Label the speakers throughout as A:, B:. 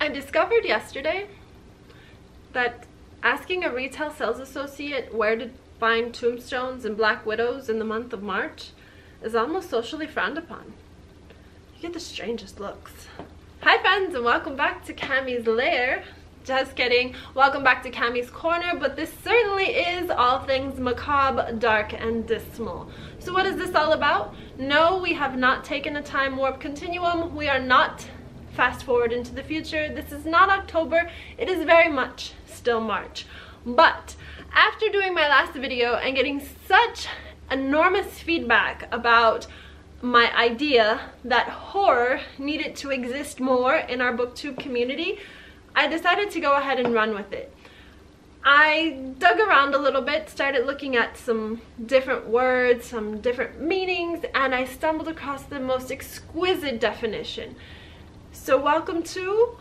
A: I discovered yesterday that asking a retail sales associate where to find tombstones and black widows in the month of March is almost socially frowned upon. You get the strangest looks. Hi friends, and welcome back to Cammie's Lair. Just kidding, welcome back to Cammie's Corner, but this certainly is all things macabre, dark, and dismal. So what is this all about? No, we have not taken a time warp continuum. We are not fast forward into the future. This is not October. It is very much still March. But after doing my last video and getting such enormous feedback about my idea that horror needed to exist more in our booktube community, I decided to go ahead and run with it. I dug around a little bit, started looking at some different words, some different meanings, and I stumbled across the most exquisite definition. So welcome to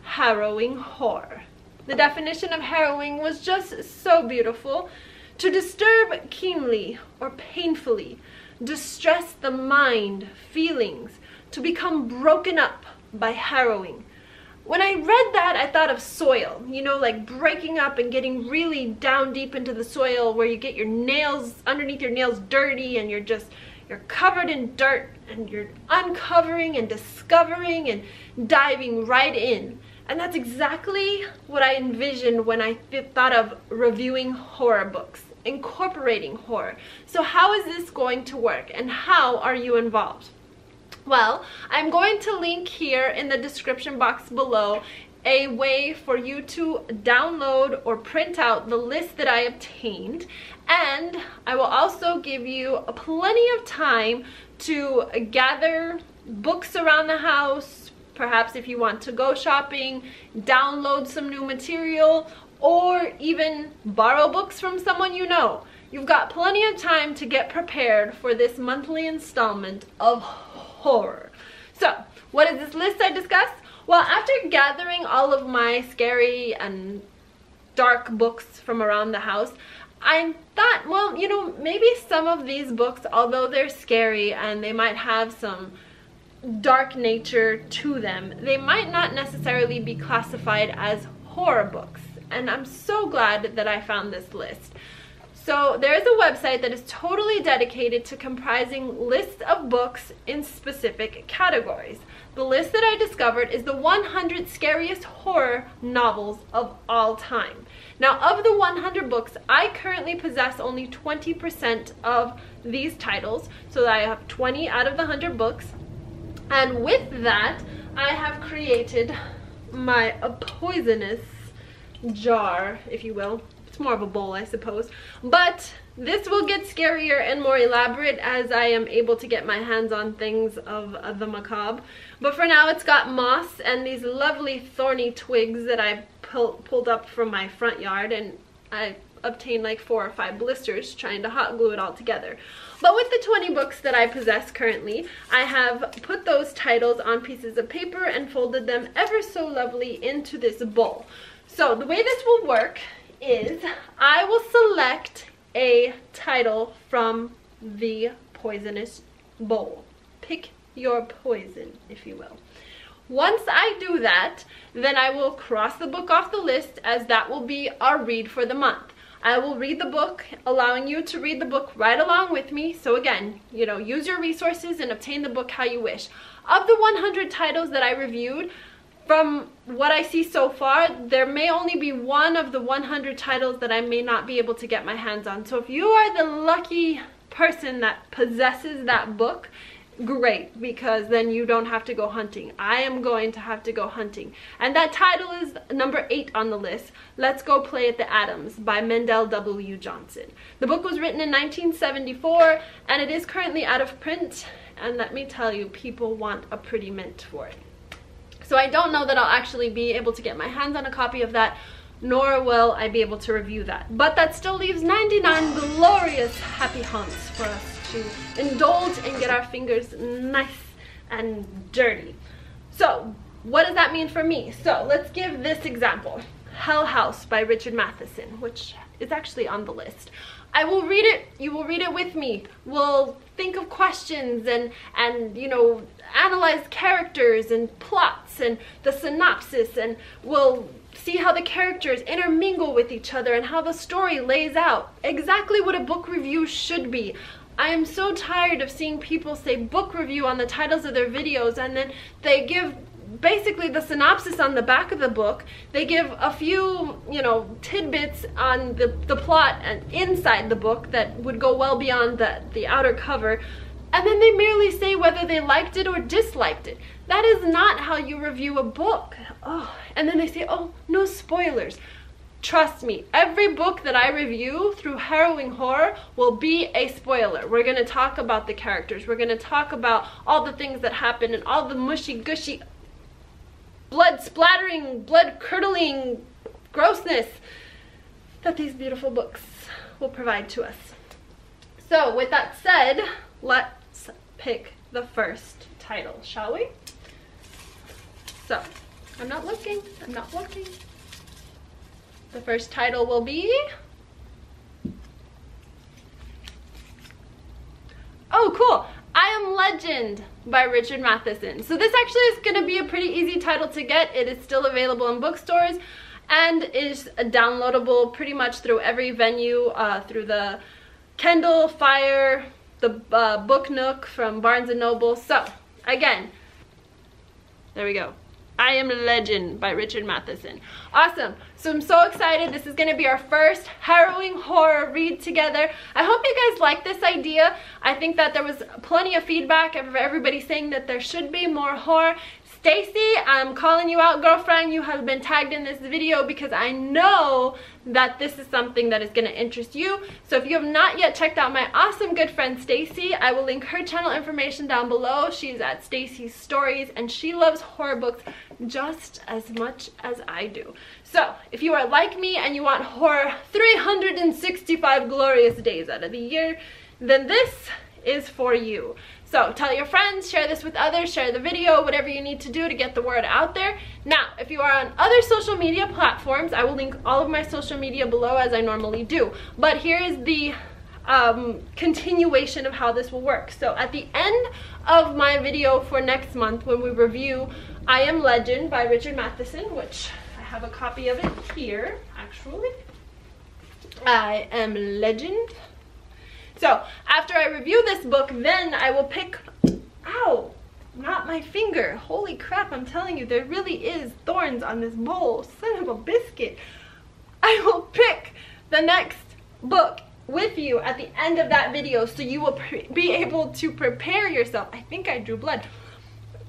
A: harrowing horror. The definition of harrowing was just so beautiful. To disturb keenly or painfully, distress the mind, feelings, to become broken up by harrowing. When I read that, I thought of soil, you know, like breaking up and getting really down deep into the soil where you get your nails, underneath your nails dirty, and you're covered in dirt, and you're uncovering and discovering and diving right in. And that's exactly what I envisioned when I thought of reviewing horror books, incorporating horror. So how is this going to work, and how are you involved? Well, I'm going to link here in the description box below a way for you to download or print out the list that I obtained, and I will also give you plenty of time to gather books around the house, perhaps if you want to go shopping, download some new material, or even borrow books from someone you know. You've got plenty of time to get prepared for this monthly installment of horror. So, what is this list I discussed? Well, after gathering all of my scary and dark books from around the house, I thought, well, you know, maybe some of these books, although they're scary and they might have some dark nature to them, they might not necessarily be classified as horror books. And I'm so glad that I found this list. So there is a website that is totally dedicated to comprising lists of books in specific categories. The list that I discovered is the 100 scariest horror novels of all time. Now, of the 100 books, I currently possess only 20% of these titles, so that I have 20 out of the 100 books. And with that, I have created my poisonous jar, if you will. It's more of a bowl, I suppose, but this will get scarier and more elaborate as I am able to get my hands on things of the macabre. But for now, it's got moss and these lovely thorny twigs that I pulled up from my front yard, and I obtained like 4 or 5 blisters trying to hot glue it all together. But with the 20 books that I possess currently, I have put those titles on pieces of paper and folded them ever so lovely into this bowl. So the way this will work is I will select a title from the poisonous bowl. Pick your poison, if you will. Once I do that, then I will cross the book off the list, as that will be our read for the month. I will read the book, allowing you to read the book right along with me. So again, you know, use your resources and obtain the book how you wish. Of the 100 titles that I reviewed, from what I see so far, there may only be one of the 100 titles that I may not be able to get my hands on. So if you are the lucky person that possesses that book, great, because then you don't have to go hunting. I am going to have to go hunting. And that title is number 8 on the list, Let's Go Play at the Adams by Mendel W. Johnson. The book was written in 1974, and it is currently out of print. And let me tell you, people want a pretty mint for it. So I don't know that I'll actually be able to get my hands on a copy of that, nor will I be able to review that. But that still leaves 99 glorious happy haunts for us to indulge and get our fingers nice and dirty. So what does that mean for me? So let's give this example. Hell House by Richard Matheson, which is actually on the list. I will read it, you will read it with me. We'll think of questions and you know, analyze characters and plots and the synopsis, and we'll see how the characters intermingle with each other and how the story lays out. Exactly what a book review should be. I am so tired of seeing people say book review on the titles of their videos, and then they give basically the synopsis on the back of the book. They give a few, you know, tidbits on the plot and inside the book that would go well beyond the outer cover, and then they merely say whether they liked it or disliked it. That is not how you review a book. Oh, and then they say, oh, no spoilers. Trust me, every book that I review through Harrowing Horror will be a spoiler. We're going to talk about the characters. We're going to talk about all the things that happen and all the mushy gushy, blood splattering, blood curdling grossness that these beautiful books will provide to us. So with that said, let's pick the first title, shall we? So, I'm not looking. The first title will be, oh cool, I Am Legend by Richard Matheson. So this actually is going to be a pretty easy title to get. It is still available in bookstores and is downloadable pretty much through every venue, through the Kindle, Fire, the Book Nook from Barnes & Noble. So again, there we go. I Am Legend by Richard Matheson. Awesome. So I'm so excited. This is going to be our first Harrowing Horror read together. I hope you guys like this idea. I think that there was plenty of feedback of everybody saying that there should be more horror. Stacy, I'm calling you out, girlfriend. You have been tagged in this video because I know that this is something that is going to interest you. So if you have not yet checked out my awesome good friend Stacy, I will link her channel information down below. She's at Stacy's Stories, and she loves horror books just as much as I do. So if you are like me and you want horror 365 glorious days out of the year, then this is for you. So tell your friends, share this with others, share the video, whatever you need to do to get the word out there. Now, if you are on other social media platforms, I will link all of my social media below as I normally do. But here is the continuation of how this will work. So at the end of my video for next month, when we review I Am Legend by Richard Matheson, which I have a copy of it here, actually. I Am Legend. So after I review this book, then I will pick, ow, not my finger. Holy crap, I'm telling you, there really is thorns on this bowl. Son of a biscuit. I will pick the next book with you at the end of that video, so you will be able to prepare yourself. I think I drew blood.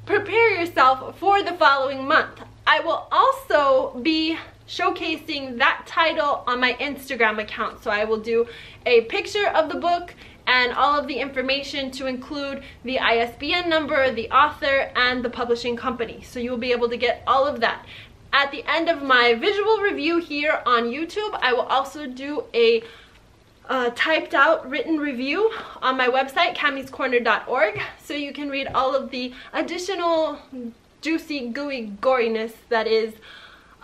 A: Prepare yourself for the following month. I will also be showcasing that title on my Instagram account. So I will do a picture of the book and all of the information to include the ISBN number, the author, and the publishing company. So you will be able to get all of that. At the end of my visual review here on YouTube, I will also do a typed out written review on my website, camiescorner.org, so you can read all of the additional juicy, gooey goriness that is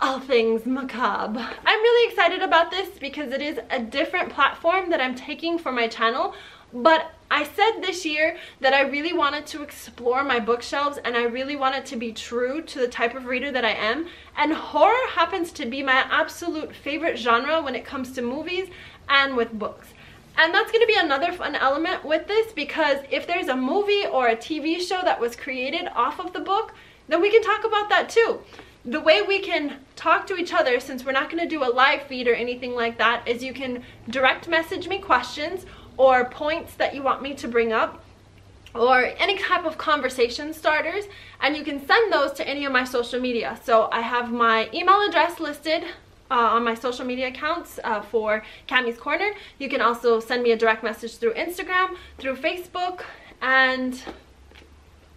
A: all things macabre. I'm really excited about this because it is a different platform that I'm taking for my channel, but I said this year that I really wanted to explore my bookshelves and I really wanted to be true to the type of reader that I am, and horror happens to be my absolute favorite genre when it comes to movies and with books. And that's going to be another fun element with this, because if there's a movie or a TV show that was created off of the book, then we can talk about that too. The way we can talk to each other, since we're not going to do a live feed or anything like that, is you can direct message me questions or points that you want me to bring up, or any type of conversation starters, and you can send those to any of my social media. So I have my email address listed on my social media accounts for Cammie's Corner. You can also send me a direct message through Instagram, through Facebook, and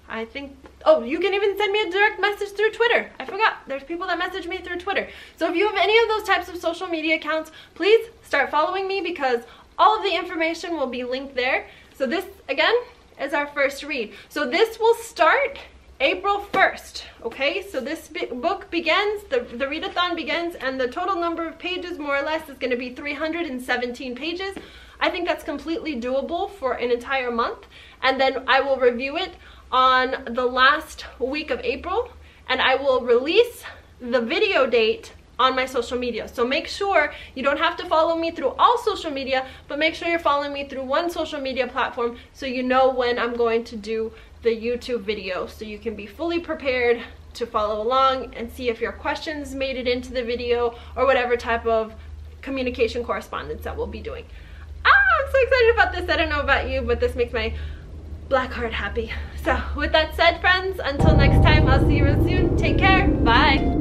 A: I think, oh, you can even send me a direct message through Twitter. I forgot, there's people that message me through Twitter. So if you have any of those types of social media accounts, please start following me, because all of the information will be linked there. So this, again, is our first read. So this will start April 1st, okay? So this book begins, the readathon begins, and the total number of pages, more or less, is going to be 317 pages. I think that's completely doable for an entire month. And then I will review it on the last week of April, and I will release the video date on my social media. So make sure you don't have to follow me through all social media, but make sure you're following me through one social media platform so you know when I'm going to do the YouTube video, so you can be fully prepared to follow along and see if your questions made it into the video or whatever type of communication correspondence that we'll be doing. I'm so excited about this. I don't know about you, but this makes my black heart happy. So with that said, friends, until next time, I'll see you real soon. Take care. Bye.